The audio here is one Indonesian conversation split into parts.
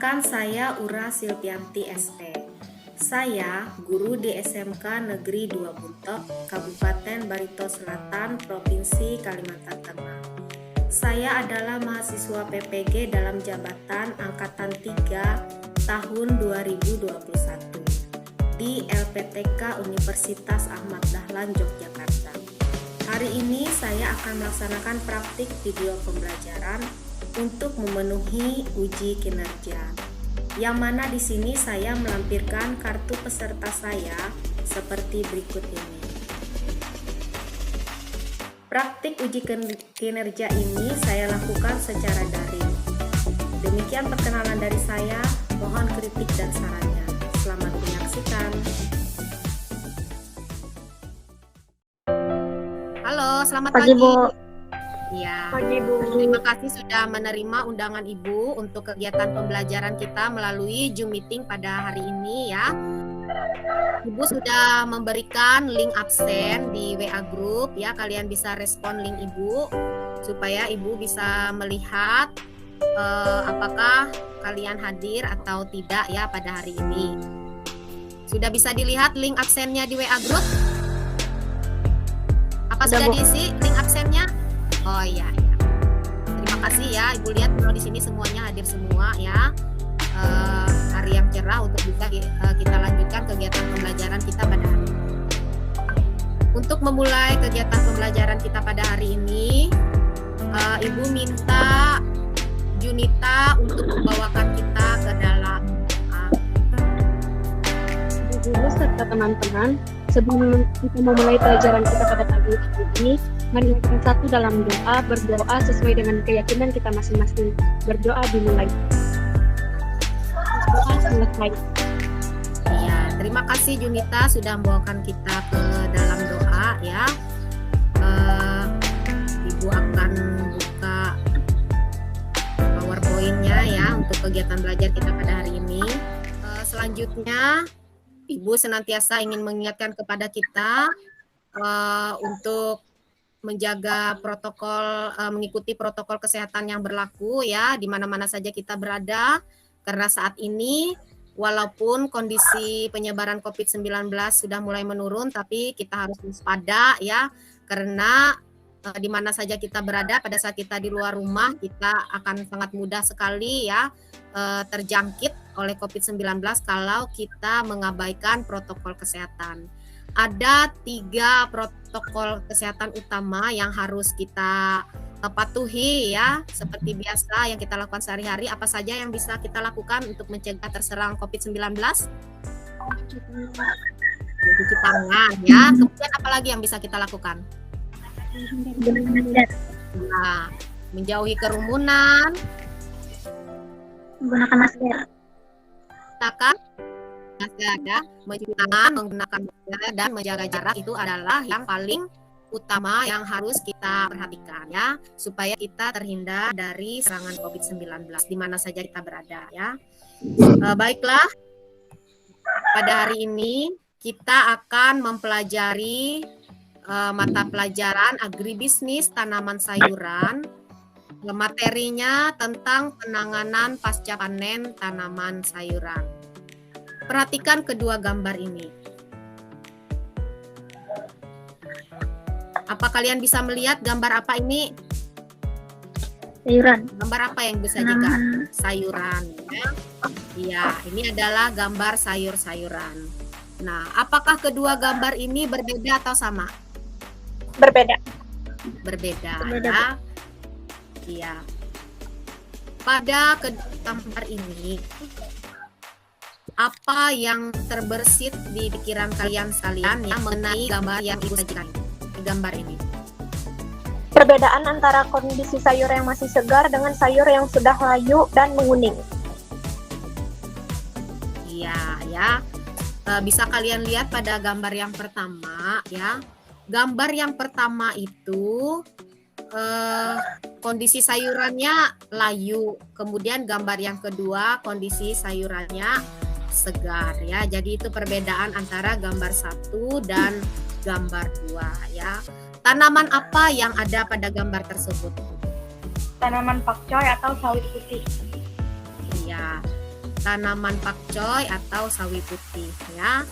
Perkenalkan, saya Ura Silvianti SE. Saya guru di SMK Negeri 2 Buntok, Kabupaten Barito Selatan, Provinsi Kalimantan Tengah. Saya adalah mahasiswa PPG dalam jabatan Angkatan 3 tahun 2021 di LPTK Universitas Ahmad Dahlan, Yogyakarta. Hari ini saya akan melaksanakan praktik video pembelajaran untuk memenuhi uji kinerja. Yang mana di sini saya melampirkan kartu peserta saya seperti berikut ini. Praktik uji kinerja ini saya lakukan secara daring. Demikian perkenalan dari saya, mohon kritik dan sarannya. Selamat menyaksikan. Halo, selamat pagi. Bu. Ya, Pagi, Bu. terima kasih sudah menerima undangan Ibu untuk kegiatan pembelajaran kita melalui Zoom meeting pada hari ini ya. Ibu sudah memberikan link absen di WA Group ya, kalian bisa respon link Ibu supaya Ibu bisa melihat apakah kalian hadir atau tidak ya pada hari ini. Sudah bisa dilihat link absennya di WA Group? Apa sudah diisi link absennya? Oh iya, ya. Terima kasih ya, Ibu lihat kalau di sini semuanya hadir semua ya. Hari yang cerah untuk bisa kita lanjutkan kegiatan pembelajaran kita pada hari ini. Untuk memulai kegiatan pembelajaran kita pada hari ini, Ibu minta Junita untuk membawakan kita ke dalam Ibu serta teman-teman, sebelum kita memulai pelajaran kita pada pagi ini, mari kita satu dalam doa, berdoa sesuai dengan keyakinan kita masing-masing. Berdoa dimulai. Doa selesai. Ya, terima kasih Junita sudah membawakan kita ke dalam doa ya. Ibu akan buka PowerPoint-nya ya untuk kegiatan belajar kita pada hari ini. Selanjutnya, Ibu senantiasa ingin mengingatkan kepada kita untuk menjaga protokol, mengikuti protokol kesehatan yang berlaku ya di mana-mana saja kita berada, karena saat ini walaupun kondisi penyebaran COVID-19 sudah mulai menurun, tapi kita harus waspada ya, karena di mana saja kita berada pada saat kita di luar rumah kita akan sangat mudah sekali ya terjangkit oleh COVID-19 kalau kita mengabaikan protokol kesehatan. Ada 3 protokol kesehatan utama yang harus kita patuhi ya, seperti biasa yang kita lakukan sehari-hari. Apa saja yang bisa kita lakukan untuk mencegah terserang COVID-19? Cuci tangan ya. Kemudian apa lagi yang bisa kita lakukan? Nah, menjauhi kerumunan, Menggunakan masker. menggunakan masker ya, mencuci tangan, menggunakan masker dan menjaga jarak itu adalah yang paling utama yang harus kita perhatikan ya, supaya kita terhindar dari serangan COVID-19 di mana saja kita berada ya. Baiklah, pada hari ini kita akan mempelajari mata pelajaran agribisnis tanaman sayuran. Materinya tentang penanganan pasca panen tanaman sayuran. Perhatikan kedua gambar ini. Apa kalian bisa melihat gambar apa ini? Sayuran. Gambar apa yang bisa dilihat? Sayuran. Ya. Iya, ini adalah gambar sayur-sayuran. Nah, apakah kedua gambar ini berbeda atau sama? Berbeda. Berbeda. Berbeda. Ya. Iya. Pada gambar ini, apa yang terbersit di pikiran kalian sekalian yang mengenai gambar yang Ibu sajikan di gambar ini? Perbedaan antara kondisi sayur yang masih segar dengan sayur yang sudah layu dan menguning. Iya, ya. Bisa kalian lihat pada gambar yang pertama, ya. Gambar yang pertama itu kondisi sayurannya layu. Kemudian gambar yang kedua kondisi sayurannya segar, ya. Jadi itu perbedaan antara gambar 1 dan gambar 2, ya. Tanaman apa yang ada pada gambar tersebut? Tanaman pakcoy atau sawit putih. Iya. tanaman pakcoy atau sawi putih ya.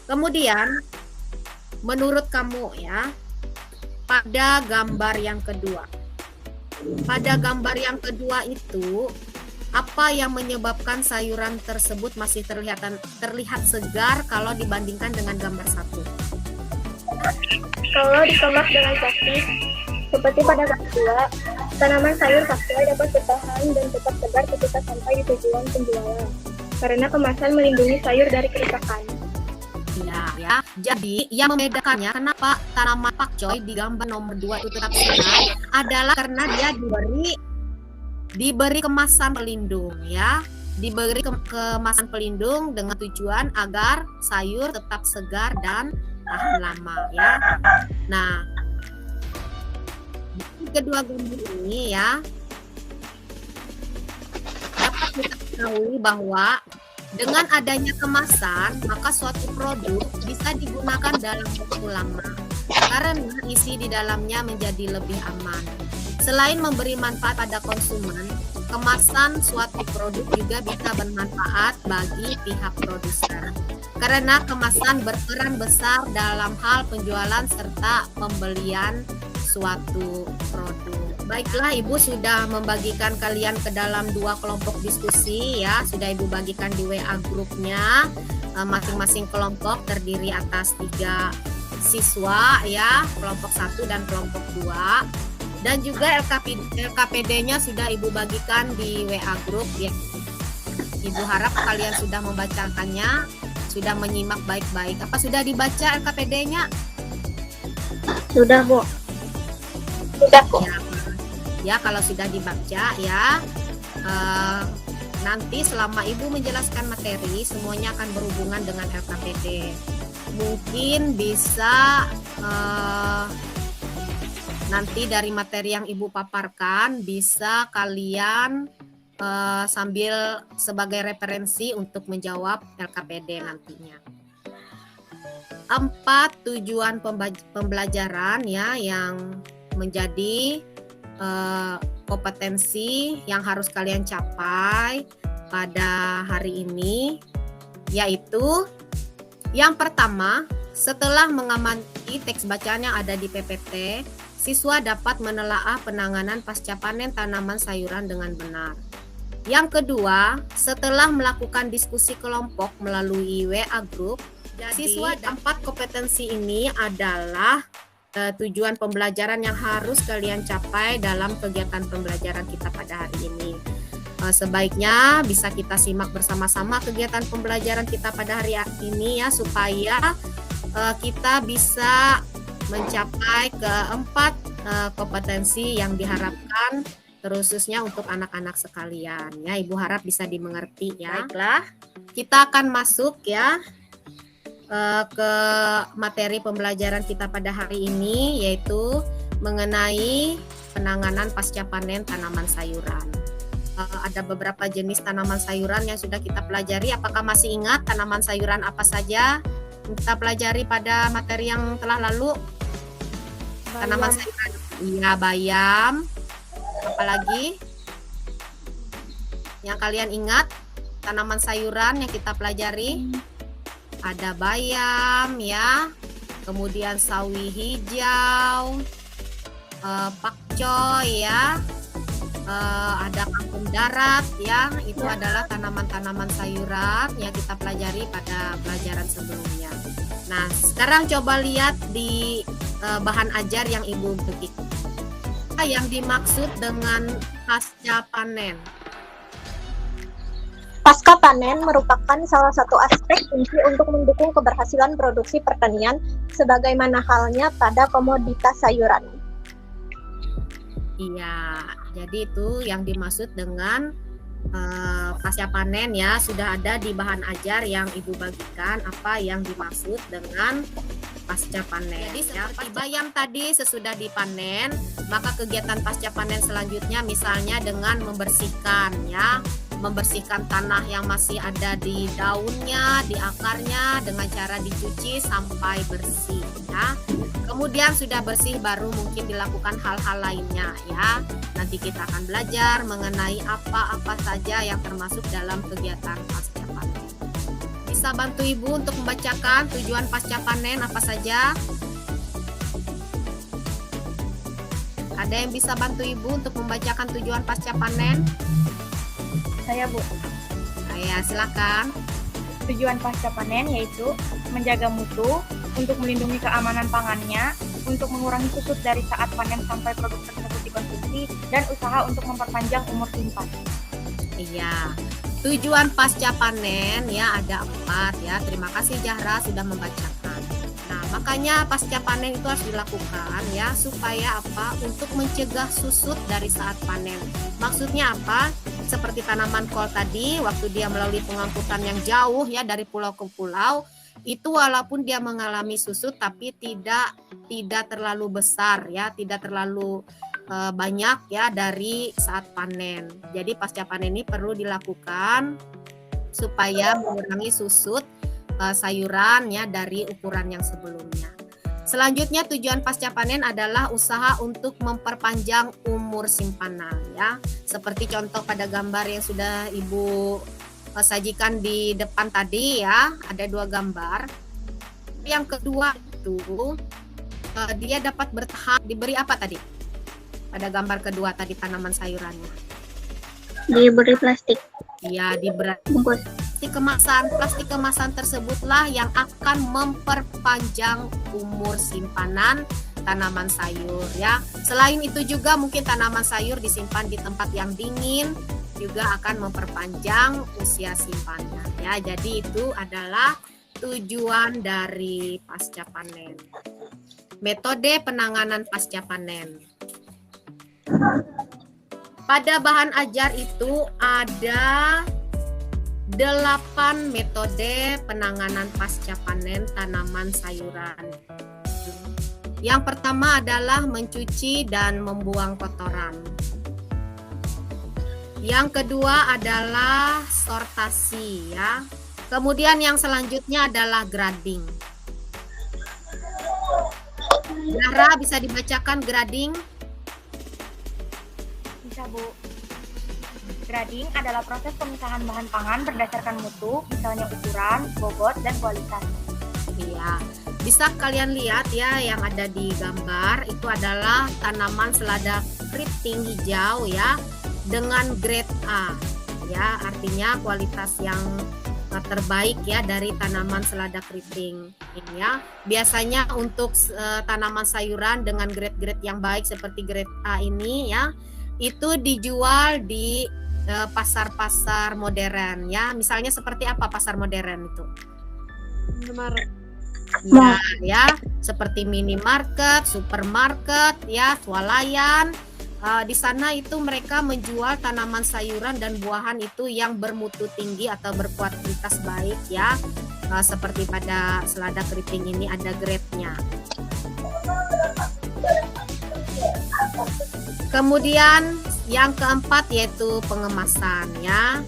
Kemudian menurut kamu ya, pada gambar yang kedua. Pada gambar yang kedua itu, apa yang menyebabkan sayuran tersebut masih terlihat segar kalau dibandingkan dengan gambar satu? Kalau dikemas dengan plastik, seperti pada gambar 2, tanaman sayur pakcoy dapat bertahan dan tetap segar ketika sampai di tujuan penjualan. Karena kemasan melindungi sayur dari kerusakan. Ya. Jadi yang membedakannya kenapa tanaman pakcoy di gambar nomor 2 itu tetap segar adalah karena dia diberi kemasan pelindung ya. Diberi kemasan pelindung dengan tujuan agar sayur tetap segar dan tahan lama ya. Nah, kedua gambar ini ya dapat kita ketahui bahwa dengan adanya kemasan, maka suatu produk bisa digunakan dalam waktu lama karena isi di dalamnya menjadi lebih aman. Selain memberi manfaat pada konsumen, kemasan suatu produk juga bisa bermanfaat bagi pihak produsen. Karena kemasan berperan besar dalam hal penjualan serta pembelian suatu produk. Baiklah, Ibu sudah membagikan kalian ke dalam 2 kelompok diskusi ya. Sudah Ibu bagikan di WA grupnya. Masing-masing kelompok terdiri atas 3 siswa ya, kelompok 1 dan kelompok 2. Dan juga LKPD-nya sudah Ibu bagikan di WA grup ya. Ibu harap kalian sudah membacakannya, sudah menyimak baik-baik. Apa sudah dibaca LKPD-nya? Sudah, Bu. Sudah, Bu. Ya, kalau sudah dibaca ya, nanti selama Ibu menjelaskan materi, semuanya akan berhubungan dengan LKPD. Mungkin bisa nanti dari materi yang Ibu paparkan, bisa kalian sambil sebagai referensi untuk menjawab LKPD nantinya. 4 tujuan pembelajaran ya yang menjadi kompetensi yang harus kalian capai pada hari ini, yaitu yang pertama, setelah mengamati teks bacaan yang ada di PPT, siswa dapat menelaah penanganan pasca panen tanaman sayuran dengan benar. Yang kedua, setelah melakukan diskusi kelompok melalui WA group, siswa 4 kompetensi ini adalah tujuan pembelajaran yang harus kalian capai dalam kegiatan pembelajaran kita pada hari ini. Sebaiknya bisa kita simak bersama-sama kegiatan pembelajaran kita pada hari ini ya, supaya kita bisa mencapai keempat kompetensi yang diharapkan, terususnya untuk anak-anak sekalian ya. Ibu harap bisa dimengerti ya. Baiklah, kita akan masuk ya ke materi pembelajaran kita pada hari ini, yaitu mengenai penanganan pasca panen tanaman sayuran. Ada beberapa jenis tanaman sayuran yang sudah kita pelajari. Apakah masih ingat tanaman sayuran apa saja kita pelajari pada materi yang telah lalu? Tanaman sayuran, iya, bayam. Apalagi yang kalian ingat tanaman sayuran yang kita pelajari? Ada bayam ya, kemudian sawi hijau, pakcoy ya, ada kangkung darat ya. Itu adalah tanaman-tanaman sayuran yang kita pelajari pada pelajaran sebelumnya. Nah, sekarang coba lihat di bahan ajar yang Ibu ketik. Apa yang dimaksud dengan pasca panen? Pasca panen merupakan salah satu aspek kunci untuk mendukung keberhasilan produksi pertanian sebagaimana halnya pada komoditas sayuran. Iya, jadi itu yang dimaksud dengan pasca panen ya. Sudah ada di bahan ajar yang Ibu bagikan apa yang dimaksud dengan pasca panen. Jadi seperti bayam tadi sesudah dipanen, maka kegiatan pasca panen selanjutnya misalnya dengan membersihkan ya, membersihkan tanah yang masih ada di daunnya, di akarnya dengan cara dicuci sampai bersih ya. Kemudian sudah bersih baru mungkin dilakukan hal-hal lainnya ya. Nanti kita akan belajar mengenai apa-apa saja yang termasuk dalam kegiatan pasca panen. Bisa bantu Ibu untuk membacakan tujuan pasca panen apa saja? Ada yang bisa bantu Ibu untuk membacakan tujuan pasca panen? Saya, Bu. Ya, silakan. Tujuan pasca panen yaitu menjaga mutu, untuk melindungi keamanan pangannya, untuk mengurangi susut dari saat panen sampai produk tersebut dikonsumsi, dan usaha untuk memperpanjang umur simpan. Iya. Tujuan pasca panen ya ada 4 ya. Terima kasih Zahra sudah membacakan. Nah, makanya pasca panen itu harus dilakukan ya supaya apa? Untuk mencegah susut dari saat panen. Maksudnya apa? Seperti tanaman kol tadi, waktu dia melalui pengangkutan yang jauh ya dari pulau ke pulau, itu walaupun dia mengalami susut tapi tidak terlalu besar ya, tidak terlalu banyak ya dari saat panen. Jadi pasca panen ini perlu dilakukan supaya mengurangi susut sayuran ya dari ukuran yang sebelumnya. Selanjutnya tujuan pasca panen adalah usaha untuk memperpanjang umur simpanan ya. Seperti contoh pada gambar yang sudah Ibu sajikan di depan tadi ya, ada 2 gambar. Yang kedua itu dia dapat bertahan diberi apa tadi? Pada gambar kedua tadi tanaman sayurannya. Diberi plastik. Ya, diberi Bungkus. Plastik kemasan tersebutlah yang akan memperpanjang umur simpanan tanaman sayur ya. Selain itu juga mungkin tanaman sayur disimpan di tempat yang dingin juga akan memperpanjang usia simpannya ya. Jadi itu adalah tujuan dari pasca panen. Metode penanganan pasca panen. Pada bahan ajar itu ada 8 metode penanganan pasca panen tanaman sayuran. Yang pertama adalah mencuci dan membuang kotoran. Yang kedua adalah sortasi ya. Kemudian yang selanjutnya adalah grading. Zahra bisa dibacakan grading? Bisa, Bu. Grading adalah proses pemisahan bahan pangan berdasarkan mutu, misalnya ukuran, bobot, dan kualitas. Iya, bisa kalian lihat ya yang ada di gambar itu adalah tanaman selada keriting hijau ya dengan grade A ya, artinya kualitas yang terbaik ya dari tanaman selada keriting ini ya. Biasanya untuk tanaman sayuran dengan grade-grade yang baik seperti grade A ini ya, itu dijual di pasar-pasar modern ya. Misalnya seperti apa pasar modern itu? Ya, seperti minimarket, supermarket ya, swalayan. Di sana itu mereka menjual tanaman sayuran dan buahan itu yang bermutu tinggi atau berkualitas baik ya. Seperti pada selada keriting ini ada grade-nya. Kemudian yang keempat yaitu pengemasan ya.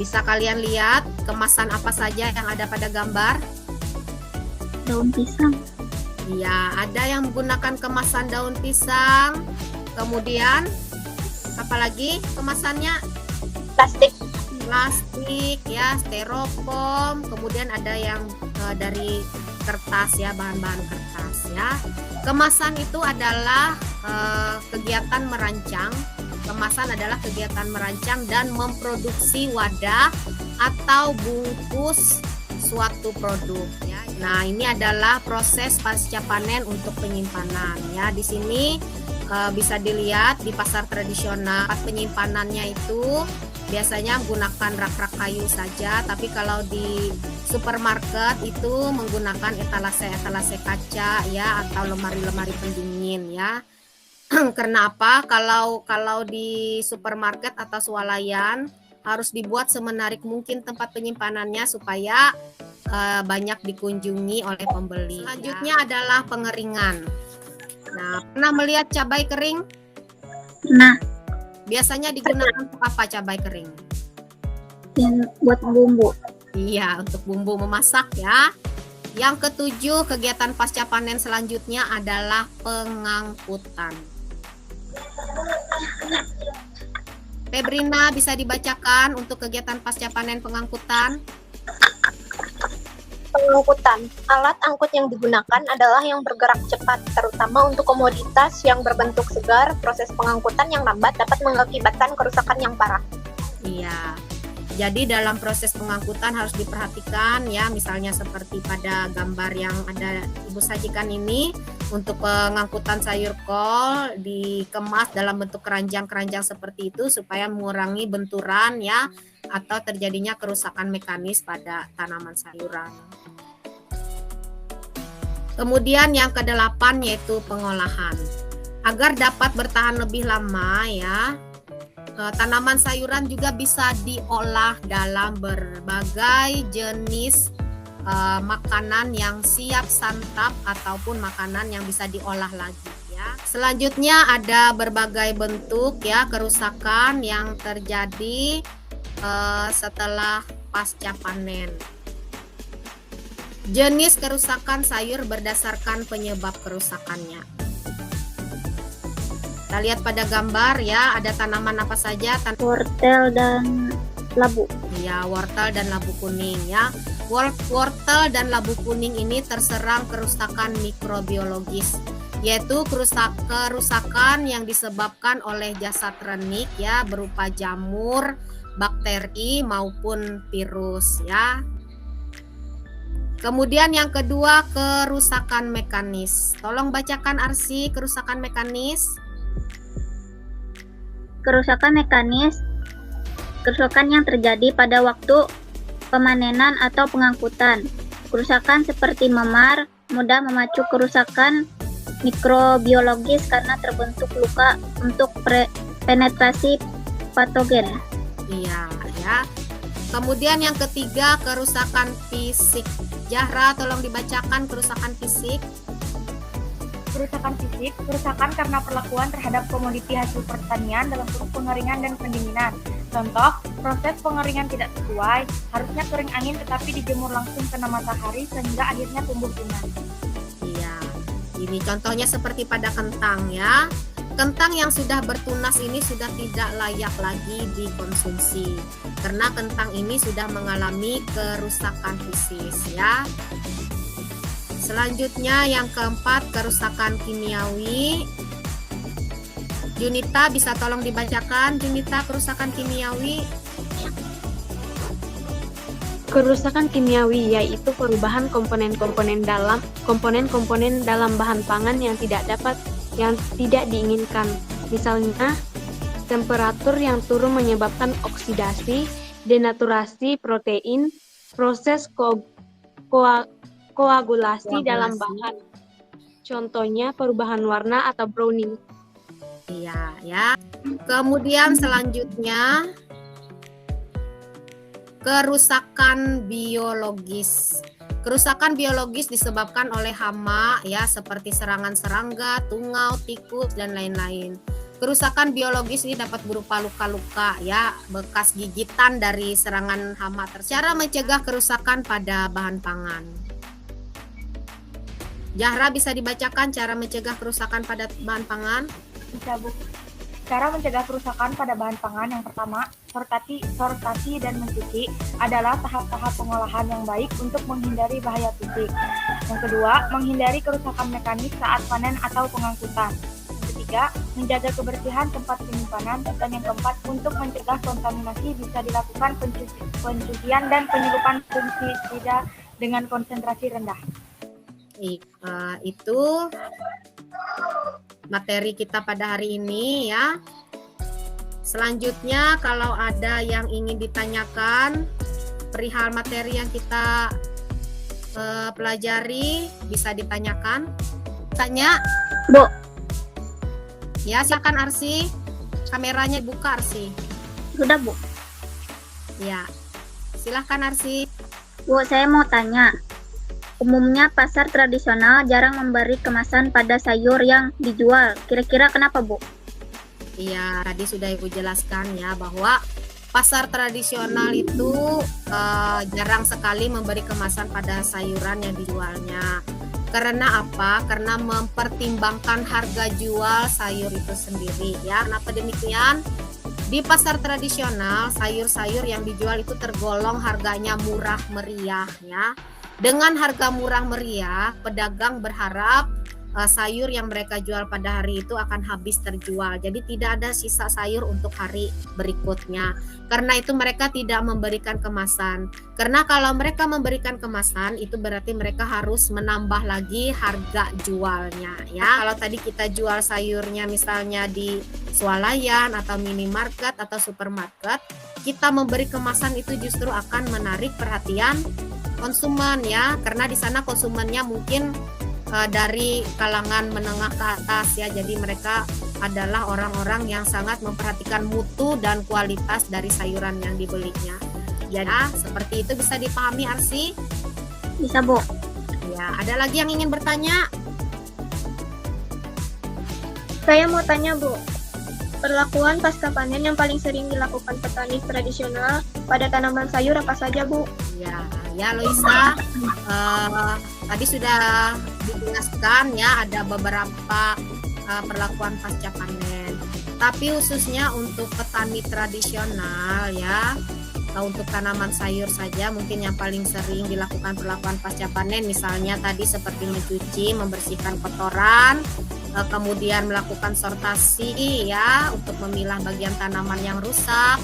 Bisa kalian lihat kemasan apa saja yang ada pada gambar? Daun pisang. Iya, ada yang menggunakan kemasan daun pisang. Kemudian apalagi kemasannya? Plastik. Plastik ya, styrofoam. Kemudian ada yang dari kertas ya, bahan-bahan kertas ya. Kemasan itu adalah kegiatan merancang. Kemasan adalah kegiatan merancang dan memproduksi wadah atau bungkus suatu produk ya. Nah, ini adalah proses pasca panen untuk penyimpanan ya. Di sini bisa dilihat di pasar tradisional penyimpanannya itu biasanya menggunakan rak-rak kayu saja, tapi kalau di supermarket itu menggunakan etalase kaca ya atau lemari-lemari pendingin ya. Karena apa? Kalau di supermarket atau swalayan harus dibuat semenarik mungkin tempat penyimpanannya supaya banyak dikunjungi oleh pembeli. Selanjutnya adalah pengeringan. Nah, pernah melihat cabai kering? Nah, Biasanya digunakan untuk apa cabai kering? Yang buat bumbu. Iya, untuk bumbu memasak ya. Yang ketujuh, kegiatan pasca panen selanjutnya adalah pengangkutan. Febrina, bisa dibacakan untuk kegiatan pasca panen pengangkutan? Pengangkutan. Alat angkut yang digunakan adalah yang bergerak cepat, terutama untuk komoditas yang berbentuk segar. Proses pengangkutan yang lambat dapat mengakibatkan kerusakan yang parah. Iya. Jadi dalam proses pengangkutan harus diperhatikan ya, misalnya seperti pada gambar yang ada Ibu sajikan ini, untuk pengangkutan sayur kol dikemas dalam bentuk keranjang-keranjang seperti itu supaya mengurangi benturan ya, atau terjadinya kerusakan mekanis pada tanaman sayuran. Kemudian yang ke-8 yaitu pengolahan. Agar dapat bertahan lebih lama ya, tanaman sayuran juga bisa diolah dalam berbagai jenis makanan yang siap santap ataupun makanan yang bisa diolah lagi ya. Selanjutnya ada berbagai bentuk ya kerusakan yang terjadi setelah pasca panen. Jenis kerusakan sayur berdasarkan penyebab kerusakannya. Kita lihat pada gambar ya, ada tanaman apa saja? Wortel dan labu. Ya, wortel dan labu kuning ya. Wortel dan labu kuning ini terserang kerusakan mikrobiologis, yaitu kerusakan yang disebabkan oleh jasad renik ya, berupa jamur, bakteri maupun virus ya. Kemudian yang kedua, kerusakan mekanis. Tolong bacakan Arsi, kerusakan mekanis. Kerusakan mekanis, kerusakan yang terjadi pada waktu pemanenan atau pengangkutan. Kerusakan seperti memar mudah memacu kerusakan mikrobiologis karena terbentuk luka untuk penetrasi patogen. Iya, ya. Kemudian yang ketiga, kerusakan fisik. Zahra, tolong dibacakan kerusakan fisik. Kerusakan fisik, kerusakan karena perlakuan terhadap komoditi hasil pertanian dalam proses pengeringan dan pendinginan. Contoh, proses pengeringan tidak sesuai, harusnya kering angin tetapi dijemur langsung kena matahari sehingga akhirnya tumbuh tunas. Iya, ini contohnya seperti pada kentang ya. Kentang yang sudah bertunas ini sudah tidak layak lagi dikonsumsi karena kentang ini sudah mengalami kerusakan fisis ya. Selanjutnya yang keempat, kerusakan kimiawi. Junita, bisa tolong dibacakan Junita kerusakan kimiawi. Kerusakan kimiawi yaitu perubahan komponen-komponen dalam bahan pangan yang tidak diinginkan. Misalnya, temperatur yang turun menyebabkan oksidasi, denaturasi protein, proses koagulasi dalam bahan. Contohnya perubahan warna atau browning. Iya, ya. Kemudian selanjutnya kerusakan biologis. Kerusakan biologis disebabkan oleh hama ya, seperti serangan serangga, tungau, tikus dan lain-lain. Kerusakan biologis ini dapat berupa luka-luka ya, bekas gigitan dari serangan hama. Cara mencegah kerusakan pada bahan pangan. Zahra, bisa dibacakan cara mencegah kerusakan pada bahan pangan? Bisa, Bu. Cara mencegah kerusakan pada bahan pangan yang pertama, sortasi dan mencuci adalah tahap-tahap pengolahan yang baik untuk menghindari bahaya fisik. Yang kedua, menghindari kerusakan mekanis saat panen atau pengangkutan. Yang ketiga, menjaga kebersihan tempat penyimpanan. Dan yang keempat, untuk mencegah kontaminasi bisa dilakukan pencucian dan penyelundupan fungisida dengan konsentrasi rendah. Itu materi kita pada hari ini ya. Selanjutnya kalau ada yang ingin ditanyakan perihal materi yang kita pelajari bisa ditanyakan. Tanya, Bu. Ya, silakan Arsi. Kameranya buka Arsi. Sudah, Bu. Ya. Silahkan Arsi. Bu, saya mau tanya. Umumnya pasar tradisional jarang memberi kemasan pada sayur yang dijual. Kira-kira kenapa, Bu? Iya, tadi sudah Ibu jelaskan ya bahwa pasar tradisional itu jarang sekali memberi kemasan pada sayuran yang dijualnya. Karena apa? Karena mempertimbangkan harga jual sayur itu sendiri ya. Kenapa demikian? Di pasar tradisional, sayur-sayur yang dijual itu tergolong harganya murah meriah ya. Dengan harga murah meriah, pedagang berharap sayur yang mereka jual pada hari itu akan habis terjual. Jadi tidak ada sisa sayur untuk hari berikutnya. Karena itu mereka tidak memberikan kemasan. Karena kalau mereka memberikan kemasan itu berarti mereka harus menambah lagi harga jualnya ya. Kalau tadi kita jual sayurnya misalnya di swalayan atau minimarket atau supermarket, kita memberi kemasan itu justru akan menarik perhatian konsumen ya. Karena di sana konsumennya mungkin dari kalangan menengah ke atas ya, jadi mereka adalah orang-orang yang sangat memperhatikan mutu dan kualitas dari sayuran yang dibelinya. Ya, seperti itu bisa dipahami Arsi? Bisa, Bu. Ya, ada lagi yang ingin bertanya? Saya mau tanya, Bu. Perlakuan pasca panen yang paling sering dilakukan petani tradisional pada tanaman sayur apa saja, Bu? Ya Loisa, tadi sudah dijelaskan ya ada beberapa perlakuan pasca panen. Tapi khususnya untuk petani tradisional ya, untuk tanaman sayur saja mungkin yang paling sering dilakukan perlakuan pasca panen misalnya tadi seperti mencuci, membersihkan kotoran, kemudian melakukan sortasi ya untuk memilah bagian tanaman yang rusak.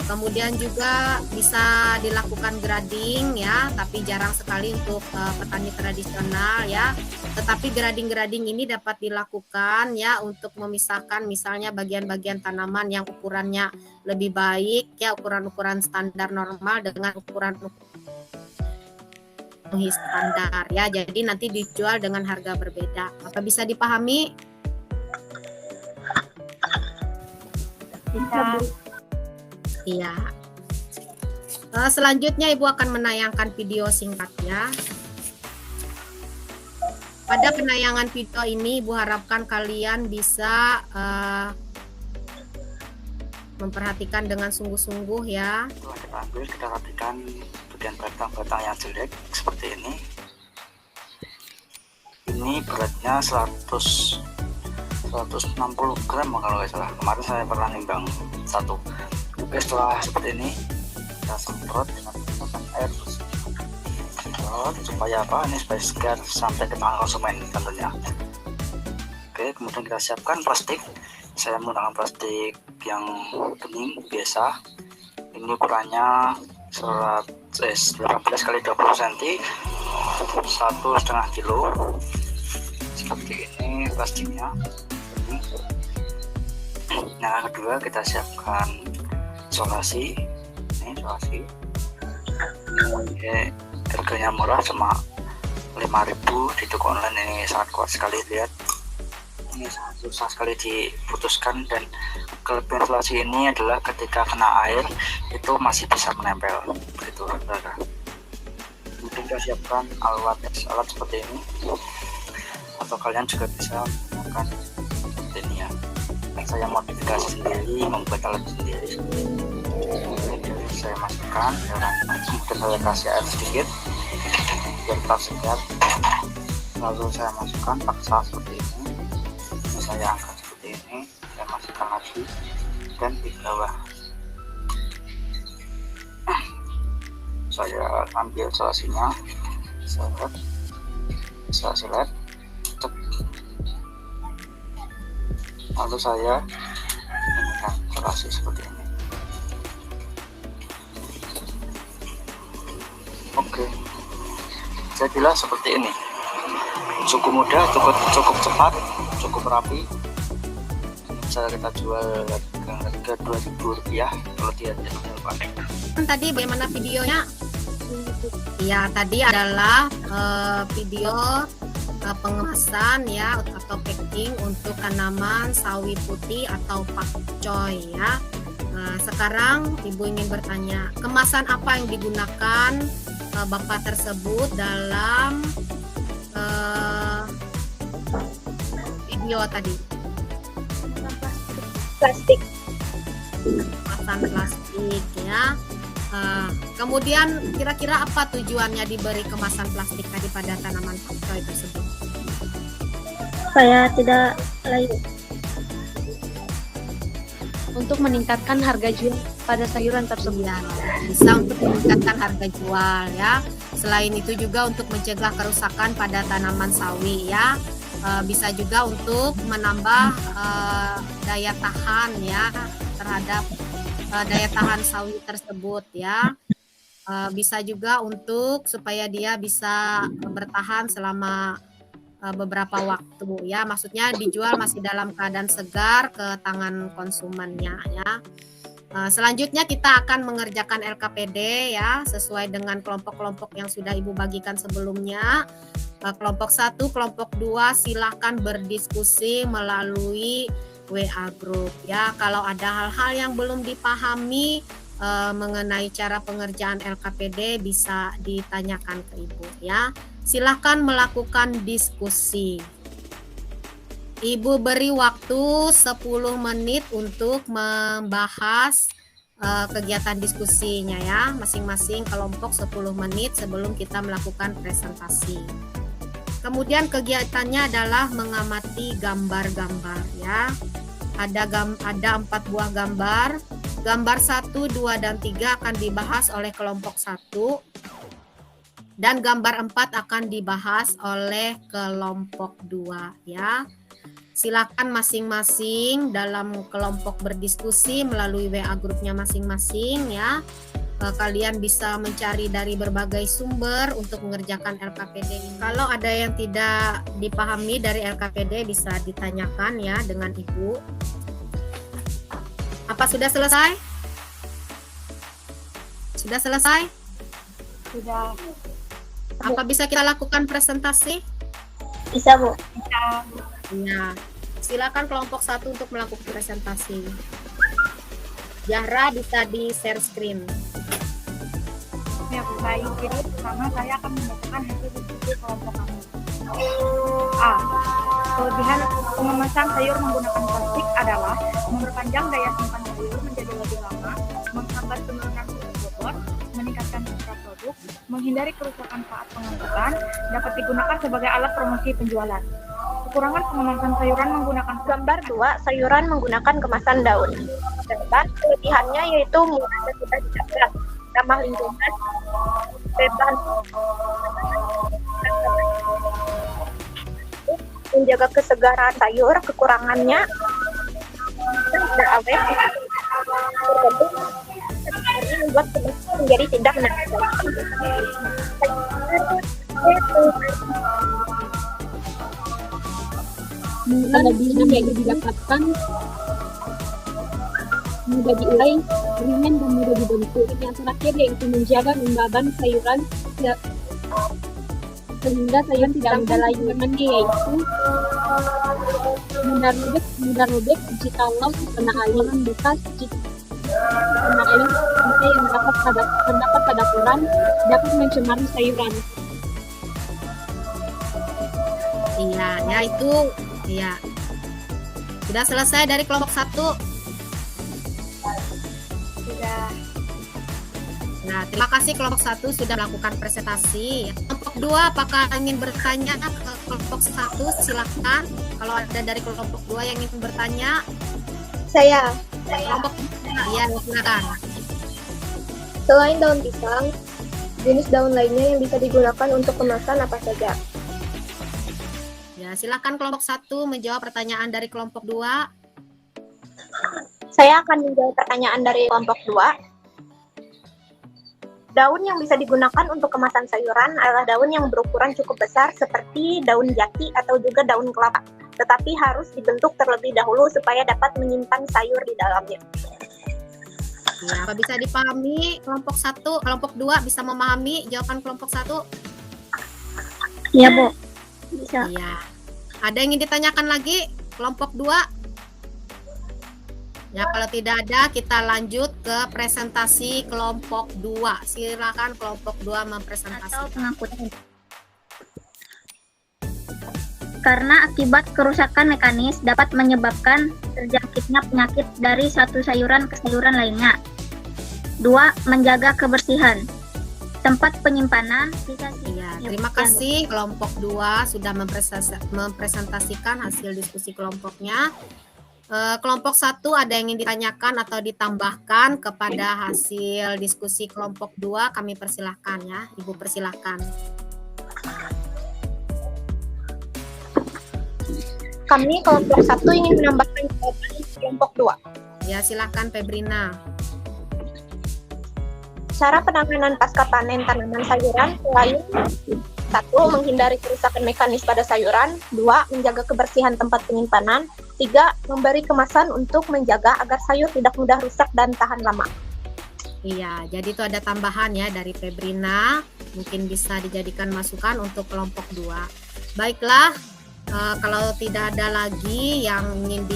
Kemudian juga bisa dilakukan grading ya, tapi jarang sekali untuk petani tradisional ya. Tetapi grading-grading ini dapat dilakukan ya untuk memisahkan misalnya bagian-bagian tanaman yang ukurannya lebih baik ya, ukuran-ukuran standar normal dengan ukuran standar ya. Jadi nanti dijual dengan harga berbeda. Apa bisa dipahami? Bisa. Iya. Selanjutnya Ibu akan menayangkan video singkatnya. Pada penayangan video ini Ibu harapkan kalian bisa memperhatikan dengan sungguh-sungguh ya. Setelah kita ambil, kita perhatikan bagian batang-batang yang jelek seperti ini. Ini beratnya 160 gram kalau nggak salah. Kemarin saya pernah nimbang satu. Oke, setelah seperti ini kita semprot dengan menggunakan air bersih. Supaya apa? Ini supaya segar sampai ke tangan konsumen tentunya. Oke, kemudian kita siapkan plastik. Saya menggunakan plastik yang bening biasa. Ini ukurannya 18 kali 20 cm, 1,5 kilo. Seperti ini plastiknya. Nah, kedua kita siapkan isolasi. Ini isolasi. Ini harganya murah, cuma 5.000 di toko online. Ini sangat kuat sekali, lihat. Ini sangat susah sekali diputuskan, dan kelebihan isolasi ini adalah ketika kena air itu masih bisa menempel begitu, saudara. Kemudian kita siapkan alat seperti ini, atau kalian juga bisa menggunakan seperti ini ya. Saya modifikasi sendiri, membuat alat sendiri. Jadi saya masukkan, kemudian saya kasih air sedikit biar tetap segar. Lalu saya masukkan paksa seperti ini. Saya angkat seperti ini, saya masukkan lagi dan di bawah saya ambil isolasinya, saya selet, lalu saya gunakan isolasi seperti ini. Oke, saya bilang seperti ini, cukup mudah, cukup cepat, cukup rapi. Bisa kita jual dengan harga Rp2.000 kalau tidak pakai. Tadi bagaimana videonya? Ya, tadi adalah video pengemasan ya atau packing untuk tanaman sawi putih atau pakcoy ya. Sekarang Ibu ingin bertanya, kemasan apa yang digunakan Bapak tersebut dalam video tadi? plastik. Kemasan plastik ya. Kemudian kira-kira apa tujuannya diberi kemasan plastik tadi pada tanaman pakcoy tersebut? Supaya tidak layu. Untuk meningkatkan harga jual pada sayuran tersebut. Ya, bisa untuk meningkatkan harga jual ya. Selain itu juga untuk mencegah kerusakan pada tanaman sawi ya. Bisa juga untuk menambah daya tahan ya terhadap daya tahan sawi tersebut ya. Bisa juga untuk supaya dia bisa bertahan selama beberapa waktu ya, maksudnya dijual masih dalam keadaan segar ke tangan konsumennya ya. Selanjutnya kita akan mengerjakan LKPD ya sesuai dengan kelompok-kelompok yang sudah Ibu bagikan sebelumnya. Kelompok 1, kelompok 2 silahkan berdiskusi melalui WA group ya. Kalau ada hal-hal yang belum dipahami mengenai cara pengerjaan LKPD bisa ditanyakan ke Ibu ya. Silahkan melakukan diskusi. Ibu beri waktu 10 menit untuk membahas kegiatan diskusinya ya. Masing-masing kelompok 10 menit sebelum kita melakukan presentasi. Kemudian kegiatannya adalah mengamati gambar-gambar ya. Ada 4 buah gambar. Gambar 1, 2, dan 3 akan dibahas oleh kelompok 1. Dan gambar 4 akan dibahas oleh kelompok 2 ya. Silakan masing-masing dalam kelompok berdiskusi melalui WA grupnya masing-masing ya. Kalian bisa mencari dari berbagai sumber untuk mengerjakan LKPD ini. Kalau ada yang tidak dipahami dari LKPD bisa ditanyakan ya dengan Ibu. Apa sudah selesai? Sudah selesai? Sudah. Apa bisa kita lakukan presentasi? Bisa, Bu. Ya, silakan kelompok 1 untuk melakukan presentasi. Zahra bisa di share screen. Ya, Bu. Baik. Jadi pertama saya akan membacakan hasil diskusi kelompok kami. A. Kelebihan pengemasan sayur menggunakan plastik adalah memperpanjang daya simpan sayur menjadi lebih lama, menghambat penurunan suhu bobot, meningkatkan citra produk, menghindari kerusakan saat pengangkutan, dapat digunakan sebagai alat promosi penjualan. Kekurangan pengemasan sayuran menggunakan Gambar 2, sayuran menggunakan kemasan daun. Sedangkan kelebihannya yaitu murah dan mudah didapat, ramah lingkungan, bebas menjaga kesegaran sayur. Kekurangannya tidak awet, membuat kemasan menjadi tidak menarik. Kelebihan yang didapatkan mudah diurai, ringan dan mudah dibentuk. Yang terakhir yaitu menjaga lembaban sayuran sehingga sayuran tidak mudah layu. Kekurangannya yaitu mudah robek jikalau terkena air bekas, terkena air yang terdapat pada koran dapat mencemari sayuran. Iya, ya itu ya. Sudah selesai dari kelompok 1. sudah. Nah, terima kasih kelompok 1 sudah melakukan presentasi. Kelompok 2 apakah ingin bertanya ke kelompok 1? Silakan. Kalau ada dari kelompok 2 yang ingin bertanya, Saya. kelompok ya silakan. Selain daun pisang, jenis daun lainnya yang bisa digunakan untuk kemasan apa saja? Ya, silakan kelompok 1 menjawab pertanyaan dari kelompok 2. Saya akan menjawab pertanyaan dari kelompok 2. Daun yang bisa digunakan untuk kemasan sayuran adalah daun yang berukuran cukup besar seperti daun jati atau juga daun kelapa, tetapi harus dibentuk terlebih dahulu supaya dapat menyimpan sayur di dalamnya. Ya, apa bisa dipahami kelompok 1? Kelompok 2 bisa memahami jawaban kelompok 1? Iya, Bu. Bisa. Iya. Ada yang ingin ditanyakan lagi kelompok 2? Ya, kalau tidak ada kita lanjut ke presentasi kelompok 2. Silakan kelompok 2 mempresentasikan. Atau pengangkutan. karena akibat kerusakan mekanis dapat menyebabkan terjangkitnya penyakit dari satu sayuran ke sayuran lainnya. 2. Menjaga kebersihan. Tempat penyimpanan bisa Iya, terima kasih kelompok 2 sudah mempresentasikan hasil diskusi kelompoknya. Kelompok 1 ada yang ingin ditanyakan atau ditambahkan kepada hasil diskusi kelompok 2? Kami persilahkan ya, Ibu persilahkan. Kami kelompok 1 ingin menambahkan jawaban kelompok 2. Ya, silakan Febrina. Cara penanganan pasca panen tanaman sayuran selain 1. Menghindari kerusakan mekanis pada sayuran, 2. Menjaga kebersihan tempat penyimpanan, 3. Memberi kemasan untuk menjaga agar sayur tidak mudah rusak dan tahan lama. Iya, jadi itu ada tambahan ya dari Febrina, mungkin bisa dijadikan masukan untuk kelompok 2. Baiklah, kalau tidak ada lagi yang ingin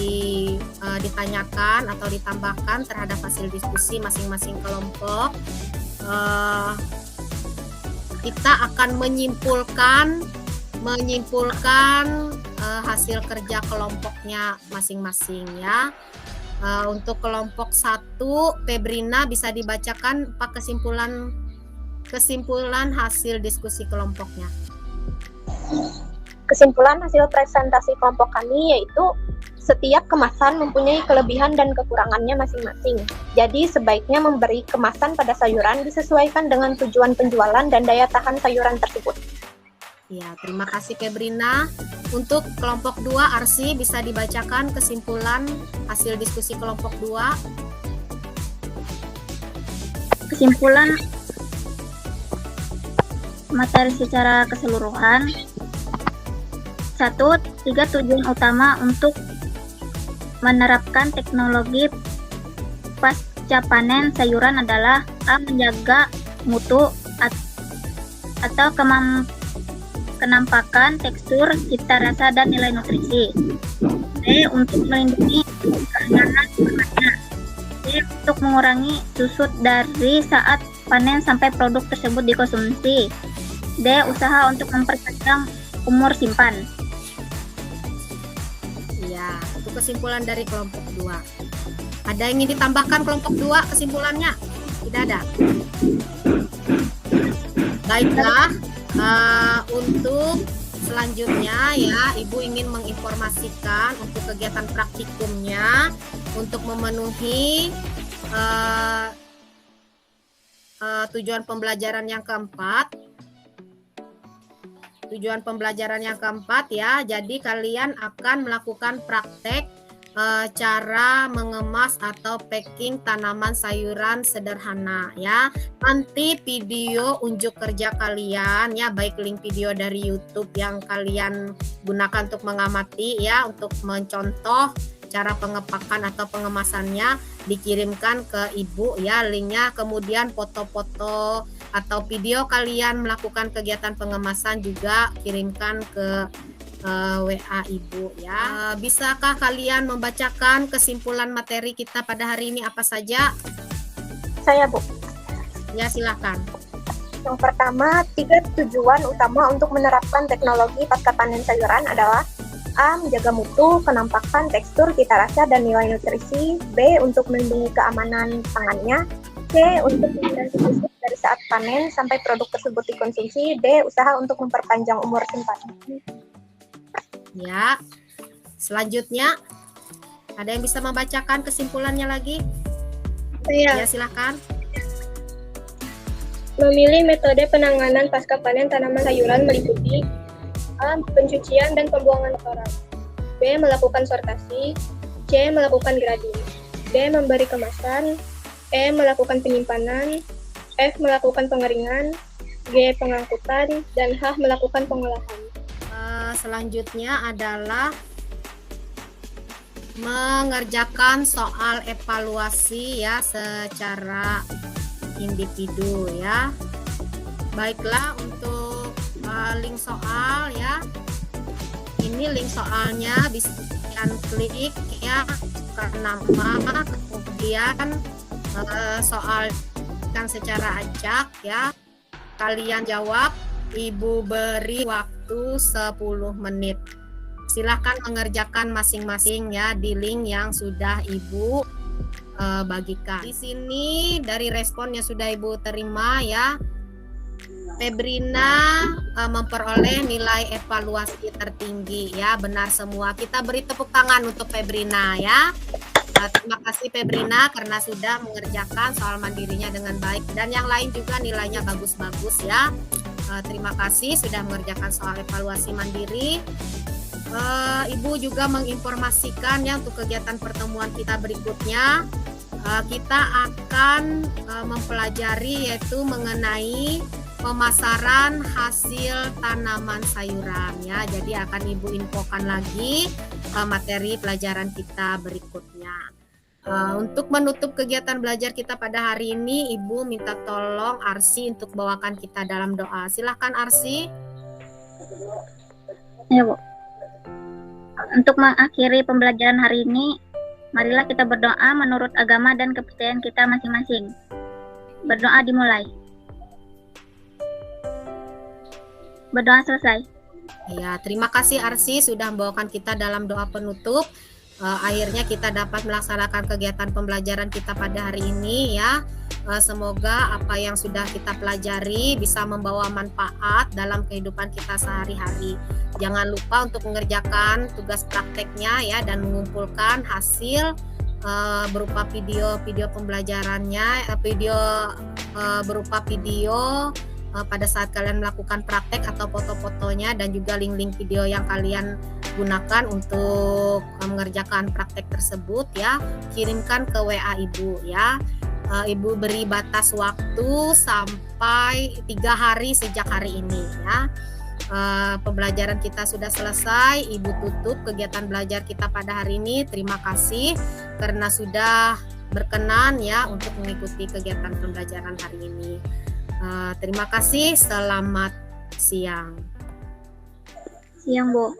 ditanyakan atau ditambahkan terhadap hasil diskusi masing-masing kelompok, kita akan menyimpulkan hasil kerja kelompoknya masing-masing ya. Untuk kelompok 1, Febrina bisa dibacakan apa kesimpulan hasil diskusi kelompoknya. Kesimpulan hasil presentasi kelompok kami yaitu setiap kemasan mempunyai kelebihan dan kekurangannya masing-masing. Jadi sebaiknya memberi kemasan pada sayuran disesuaikan dengan tujuan penjualan dan daya tahan sayuran tersebut. Ya, terima kasih Febrina. Untuk kelompok 2, Arsi bisa dibacakan kesimpulan hasil diskusi kelompok 2. kesimpulan materi secara keseluruhan. 1. 3 tujuan utama untuk menerapkan teknologi pasca panen sayuran adalah A. Menjaga mutu atau kenampakan, tekstur, cita rasa, dan nilai nutrisi. B. Untuk melindungi keamanan pangannya. C. Untuk mengurangi susut dari saat panen sampai produk tersebut dikonsumsi. D. Usaha untuk memperpanjang umur simpan. Ya, itu kesimpulan dari kelompok 2. Ada yang ingin ditambahkan kelompok 2 kesimpulannya? Tidak ada. Baiklah, untuk selanjutnya ya, Ibu ingin menginformasikan untuk kegiatan praktikumnya untuk memenuhi tujuan pembelajaran yang keempat. Tujuan pembelajaran yang keempat ya, jadi kalian akan melakukan praktek cara mengemas atau packing tanaman sayuran sederhana ya. Nanti video unjuk kerja kalian ya, baik link video dari YouTube yang kalian gunakan untuk mengamati ya, untuk mencontoh cara pengepakan atau pengemasannya dikirimkan ke Ibu ya linknya, kemudian foto-foto atau video kalian melakukan kegiatan pengemasan juga kirimkan ke WA Ibu ya. Bisakah kalian membacakan kesimpulan materi kita pada hari ini apa saja? Saya, Bu. Ya, silakan. Yang pertama, 3 tujuan utama untuk menerapkan teknologi pasca panen sayuran adalah A. Menjaga mutu, kenampakan, tekstur, cita rasa, dan nilai nutrisi. B. Untuk melindungi keamanan pangannya. C. Untuk menghindari susut dari saat panen sampai produk tersebut dikonsumsi. D. Usaha untuk memperpanjang umur simpanan. Ya, selanjutnya ada yang bisa membacakan kesimpulannya lagi? Saya Ya, silakan. memilih metode penanganan pasca panen tanaman sayuran meliputi A. Pencucian dan pembuangan kotoran, B. Melakukan sortasi, C. Melakukan grading, D. Memberi kemasan, E. Melakukan penyimpanan, F. Melakukan pengeringan, G. Pengangkutan, dan H. Melakukan pengolahan. Selanjutnya adalah mengerjakan soal evaluasi ya secara individu ya. Baiklah, untuk link soal ya. Ini link soalnya bisa kalian klik ya, ke nama, kemudian soal kan secara acak ya. Kalian jawab, Ibu beri waktu 10 menit. Silahkan mengerjakan masing-masing ya di link yang sudah Ibu bagikan. Di sini dari respon yang sudah Ibu terima ya, Febrina memperoleh nilai evaluasi tertinggi ya, benar semua. Kita beri tepuk tangan untuk Febrina ya. Terima kasih Febrina karena sudah mengerjakan soal mandirinya dengan baik, dan yang lain juga nilainya bagus-bagus ya. Terima kasih sudah mengerjakan soal evaluasi mandiri. Ibu juga menginformasikan ya untuk kegiatan pertemuan kita berikutnya. Kita akan mempelajari yaitu mengenai pemasaran hasil tanaman sayuran ya. Jadi akan Ibu infokan lagi materi pelajaran kita berikutnya. Untuk menutup kegiatan belajar kita pada hari ini, Ibu minta tolong Arsi untuk bawakan kita dalam doa. Silahkan Arsi. Ya, Bu. Untuk mengakhiri pembelajaran hari ini, marilah kita berdoa menurut agama dan kepercayaan kita masing-masing. Berdoa dimulai. Berdoa selesai. Ya, terima kasih Arsi sudah membawakan kita dalam doa penutup. Akhirnya kita dapat melaksanakan kegiatan pembelajaran kita pada hari ini ya. Semoga apa yang sudah kita pelajari bisa membawa manfaat dalam kehidupan kita sehari-hari. Jangan lupa untuk mengerjakan tugas prakteknya ya, dan mengumpulkan hasil berupa video pembelajarannya, berupa video pada saat kalian melakukan praktek atau foto-fotonya, dan juga link-link video yang kalian gunakan untuk mengerjakan praktek tersebut ya. Kirimkan ke WA Ibu ya. Ibu beri batas waktu sampai 3 hari sejak hari ini ya. Pembelajaran kita sudah selesai. Ibu tutup kegiatan belajar kita pada hari ini. Terima kasih karena sudah berkenan ya untuk mengikuti kegiatan pembelajaran hari ini. Terima kasih. Selamat siang. Siang, Bu.